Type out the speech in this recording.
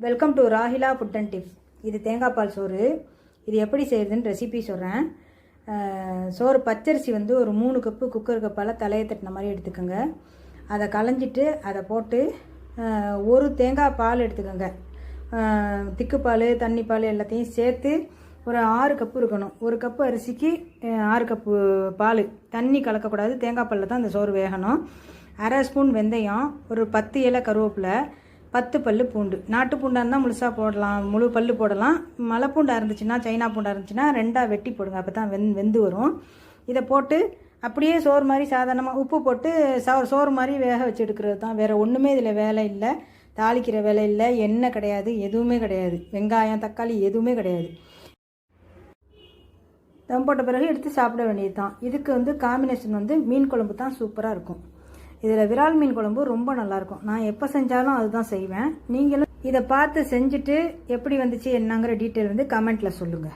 Welcome to Rahila food and tips. இது தேங்காய் பால் சோறு. இது எப்படி செய்கிறதுன்னு ரெசிபி சொல்கிறேன். சோறு பச்சரிசி வந்து ஒரு 3 கப்பு குக்கர் கப்பால் தலையை தட்டின மாதிரி எடுத்துக்கோங்க. அதை களைஞ்சிட்டு அதை போட்டு ஒரு தேங்காய் பால் எடுத்துக்கோங்க. திக்கு பால் தண்ணி பால் எல்லாத்தையும் சேர்த்து ஒரு 6 கப்பு இருக்கணும். 1 கப்பு அரிசிக்கு 6 கப்பு பால். தண்ணி கலக்கக்கூடாது, தேங்காய் பாலில் தான் இந்த சோறு வேகணும். 1/2 ஸ்பூன் வெந்தயம், ஒரு 10 இலை கருவேப்பிலை, 10 பல்லு பூண்டு. நாட்டு பூண்டாக இருந்தால் முழுசாக போடலாம், முழு பல்லு போடலாம். மலை பூண்டாக இருந்துச்சுன்னா, சைனா பூண்டாக இருந்துச்சுன்னா 2ஆக வெட்டி போடுங்க, அப்போ தான் வெந்து வரும். இதை போட்டு அப்படியே சோறு மாதிரி சாதாரணமாக உப்பு போட்டு சோறு மாதிரி வேக வச்சு எடுக்கிறது தான். வேறு ஒன்றுமே இதில் வேலை இல்லை, தாளிக்கிற வேலை இல்லை, எண்ணெய் கிடையாது, எதுவுமே கிடையாது, வெங்காயம் தக்காளி எதுவுமே கிடையாது. தம் போட்ட பிறகு எடுத்து சாப்பிட வேண்டியது தான். இதுக்கு வந்து காம்பினேஷன் வந்து மீன் குழம்பு தான் சூப்பராக இருக்கும். இதில் விரால் மீன் குழம்பு ரொம்ப நல்லாயிருக்கும். நான் எப்போ செஞ்சாலும் அதுதான் செய்வேன். நீங்களும் இதை பார்த்து செஞ்சுட்டு எப்படி வந்துச்சு என்னங்கிற டீட்டெயில் வந்து கமெண்ட்டில் சொல்லுங்கள்.